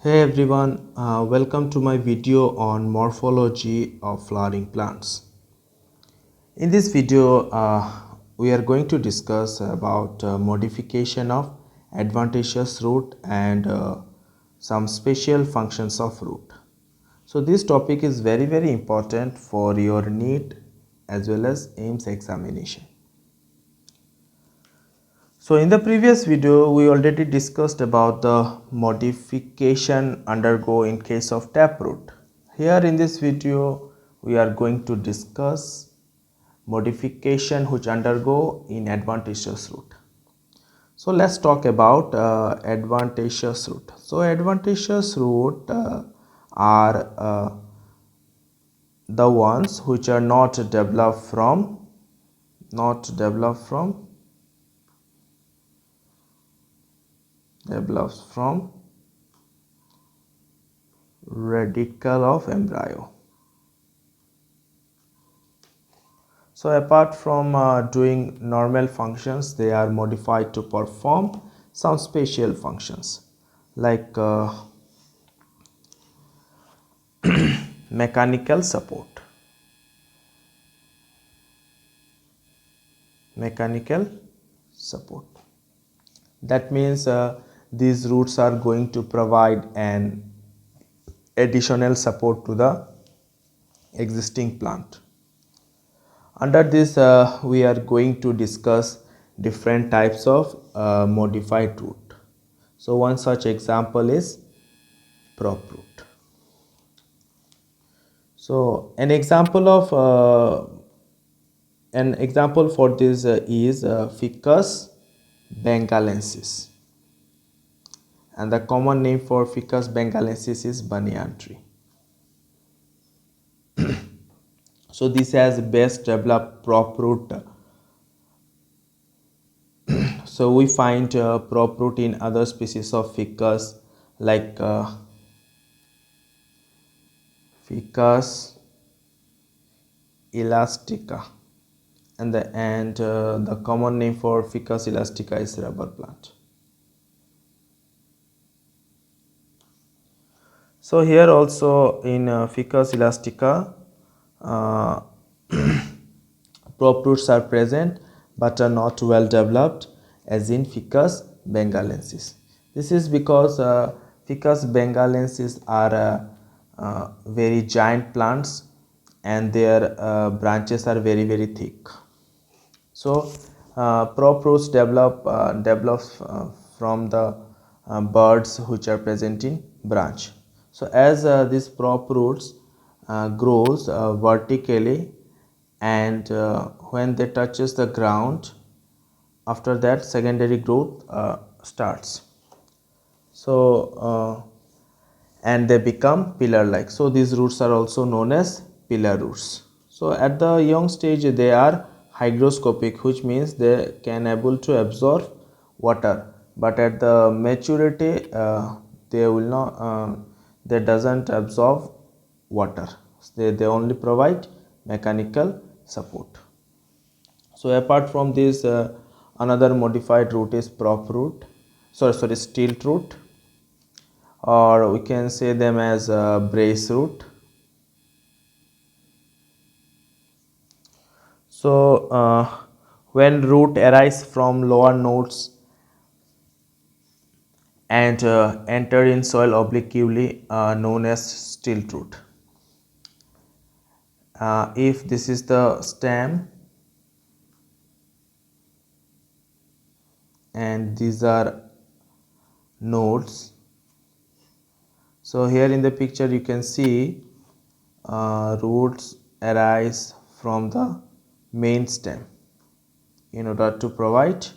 Hey everyone, welcome to my video on morphology of flowering plants. In this video, we are going to discuss about modification of adventitious root and some special functions of root. So this topic is very important for your NEET as well as AIMS examination. So in the previous video, we already discussed about the modification undergo in case of taproot. Here in this video, we are going to discuss modification which undergo in adventitious root. So let's talk about adventitious root. So adventitious root are the ones which are not developed from develops from radicle of embryo. So apart from doing normal functions, they are modified to perform some special functions like mechanical support. That means these roots are going to provide an additional support to the existing plant. Under this, we are going to discuss different types of modified root. So one such example is prop root. So an example for this is Ficus bengalensis, and the common name for Ficus bengalensis is banyan tree. So this has best developed prop root. So we find prop root in other species of ficus like Ficus elastica, and the common name for Ficus elastica is rubber plant. So here also in Ficus elastica, prop roots are present but are not well developed as in Ficus bengalensis. This is because Ficus bengalensis are very giant plants and their branches are very thick. So prop roots develops from the buds which are present in branch. So as these prop roots grows vertically, and when they touches the ground, after that secondary growth starts. So and they become pillar like. So these roots are also known as pillar roots. So at the young stage they are hygroscopic, which means they can able to absorb water, but at the maturity they will not they doesn't absorb water. They only provide mechanical support. So apart from this, another modified root is prop root, sorry stilt root, or we can say them as brace root. So when root arise from lower nodes and enter in soil obliquely, known as stilt root. If this is the stem and these are nodes, so here in the picture you can see roots arise from the main stem in order to provide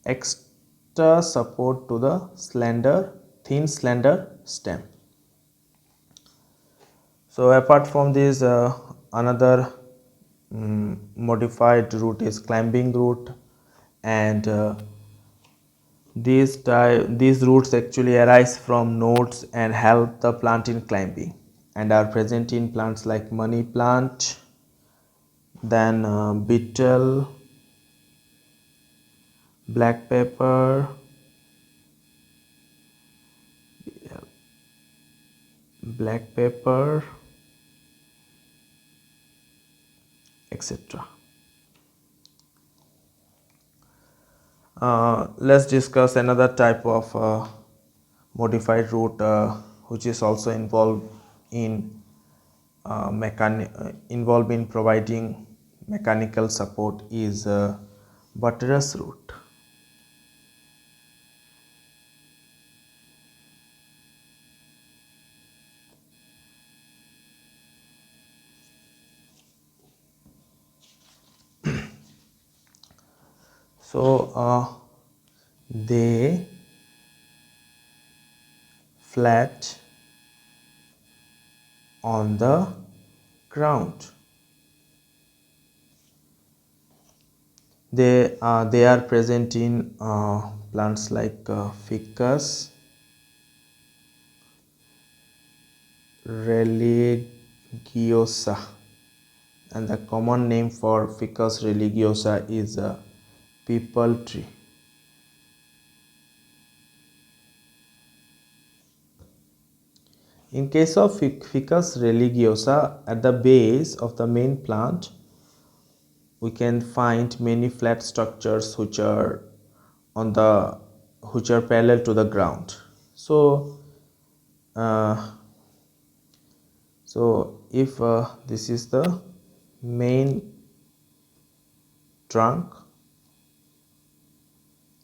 extra support to the thin slender stem. So apart from this, another modified root is climbing root, and these roots actually arise from nodes and help the plant in climbing, and are present in plants like money plant, then beetle, black pepper, black pepper, etc. Let's discuss another type of modified root which is also involved in providing mechanical support is buttress root. So they flat on the ground. They are present in plants like ficus religiosa, and the common name for ficus religiosa is people tree. In case of ficus religiosa, at the base of the main plant, we can find many flat structures which are parallel to the ground. So, if this is the main trunk,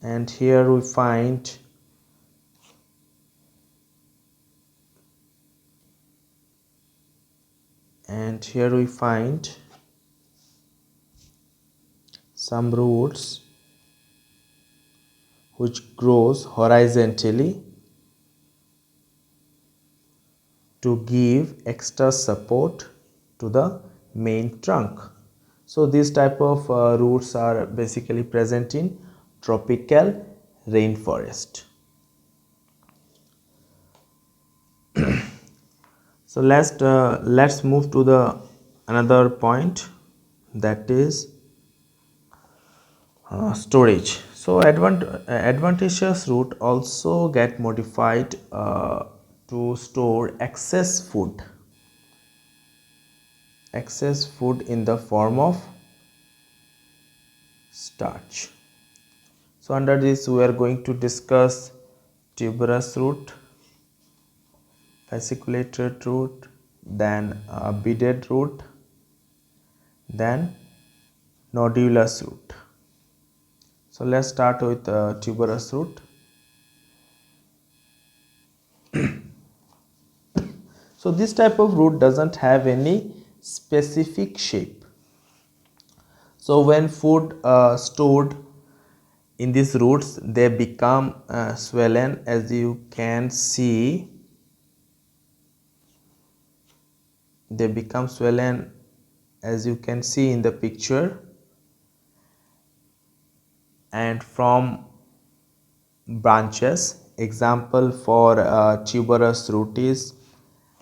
and here we find some roots which grows horizontally to give extra support to the main trunk. So these type of roots are basically present in tropical rainforest. So let's move to the another point, that is storage. So adventitious root also get modified to store excess food in the form of starch. So under this we are going to discuss tuberous root, fasciculated root, then beaded root, then nodulous root. So let's start with tuberous root. So this type of root doesn't have any specific shape. So when food stored in these roots, they become swollen, as you can see. They become swollen as you can see in the picture, and from branches. Example for tuberous root is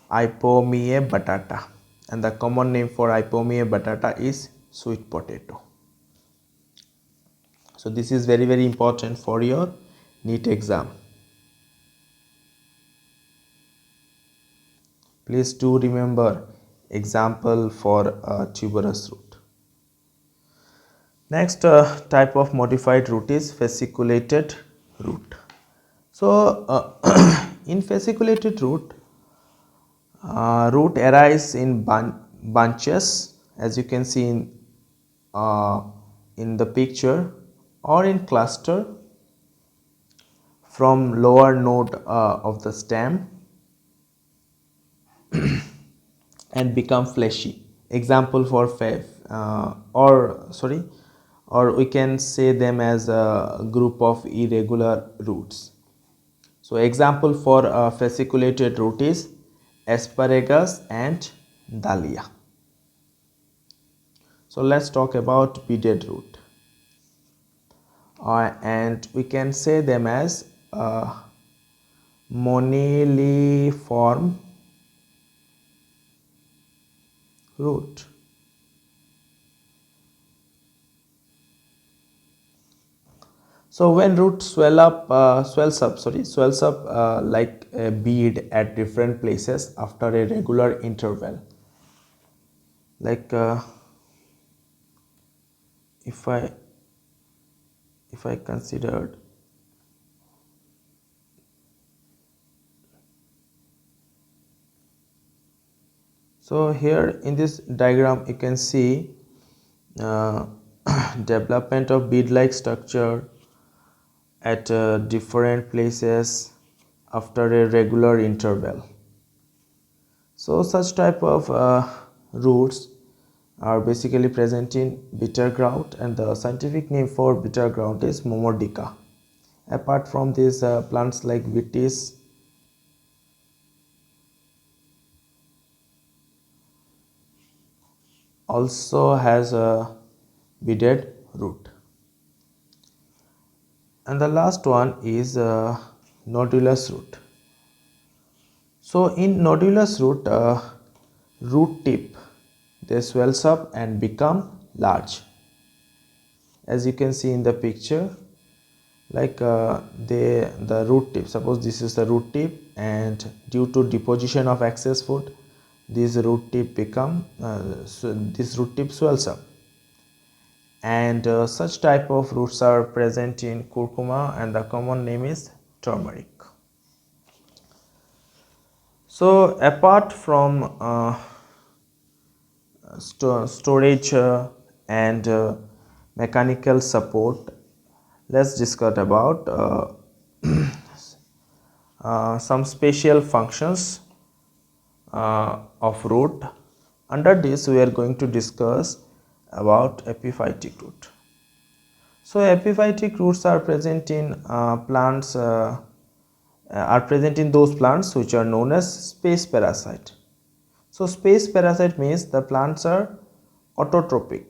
Ipomea batata, and the common name for Ipomea batata is sweet potato. So this is very very important for your NEET exam. Please do remember example for tuberous root. Next type of modified root is fasciculated root. So in fasciculated root, root arise in bunches, as you can see in the picture, or in cluster from lower node of the stem and become fleshy. Example for or we can say them as a group of irregular roots. So example for fasciculated root is asparagus and dahlia. So let's talk about beaded root, and we can say them as moniliform root. So when root swells up like a bead at different places after a regular interval. Like if I considered, so here in this diagram you can see uh, development of bead-like structure at different places after a regular interval. So such type of roots are basically present in bitter ground, and the scientific name for bitter ground is momordica. Apart from these, plants like vitis also has a beaded root. And the last one is nodulous root. So in nodulous root, root tip, they swells up and become large, as you can see in the picture. Like the root tip, suppose this is the root tip, and due to deposition of excess food, this root tip this root tip swells up, and such type of roots are present in curcuma, and the common name is turmeric. So apart from storage and mechanical support, let's discuss about some special functions of root. Under this, we are going to discuss about epiphytic root. So epiphytic roots are present in those plants which are known as space parasite. So space parasite means the plants are autotrophic.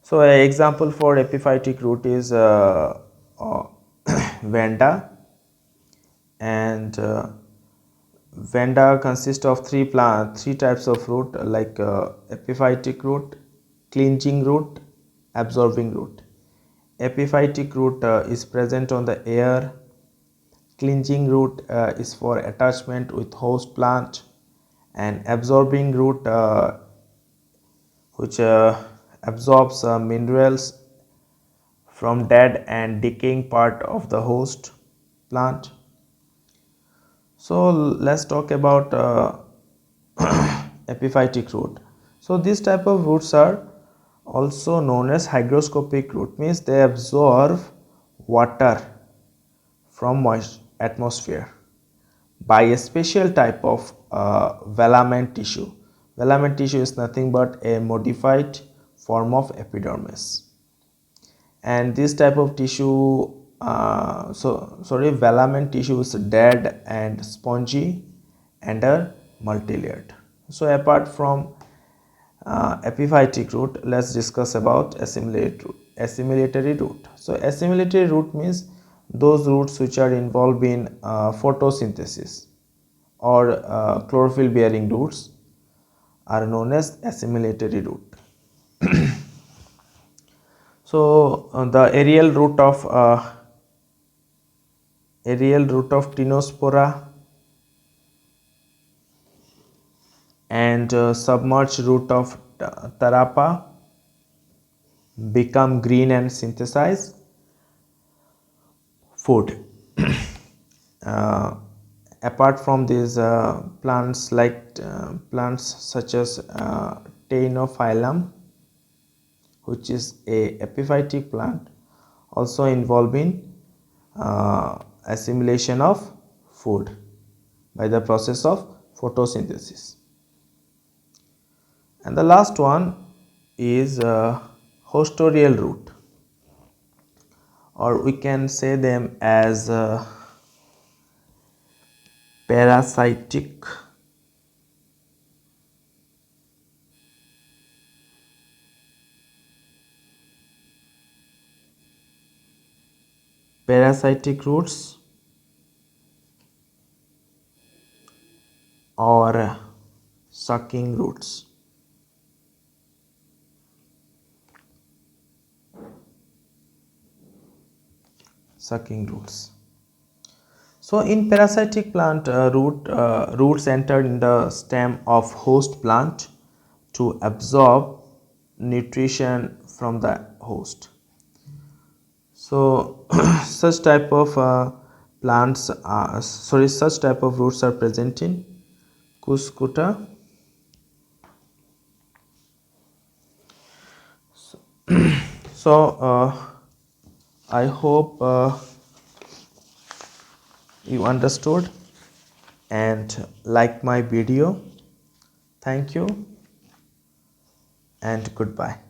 So an example for epiphytic root is vanda, and vanda consists of three types of root, like epiphytic root, clinging root, absorbing root. Epiphytic root is present on the air. Clinging root is for attachment with host plant, and absorbing root which absorbs minerals from dead and decaying part of the host plant. So let's talk about epiphytic root. So this type of roots are also known as hygroscopic root, means they absorb water from moist atmosphere by a special type of velament tissue. Velament tissue is nothing but a modified form of epidermis, and this type of tissue velament tissue is dead and spongy and are multilayered. So apart from epiphytic root, let's discuss about assimilatory root. So assimilatory root means those roots which are involved in photosynthesis, or chlorophyll bearing roots are known as assimilatory root. So the aerial root of Tinospora and submerged root of Tarapa become green and synthesize food. Apart from these, plants such as Taenophyllum, which is a epiphytic plant, also involved in assimilation of food by the process of photosynthesis. And the last one is hostorial root, or we can say them as parasitic roots, or sucking roots. So in parasitic plant, roots enter in the stem of host plant to absorb nutrition from the host. So such type of such type of roots are present in Cuscuta. So I hope you understood and like my video. Thank you and goodbye.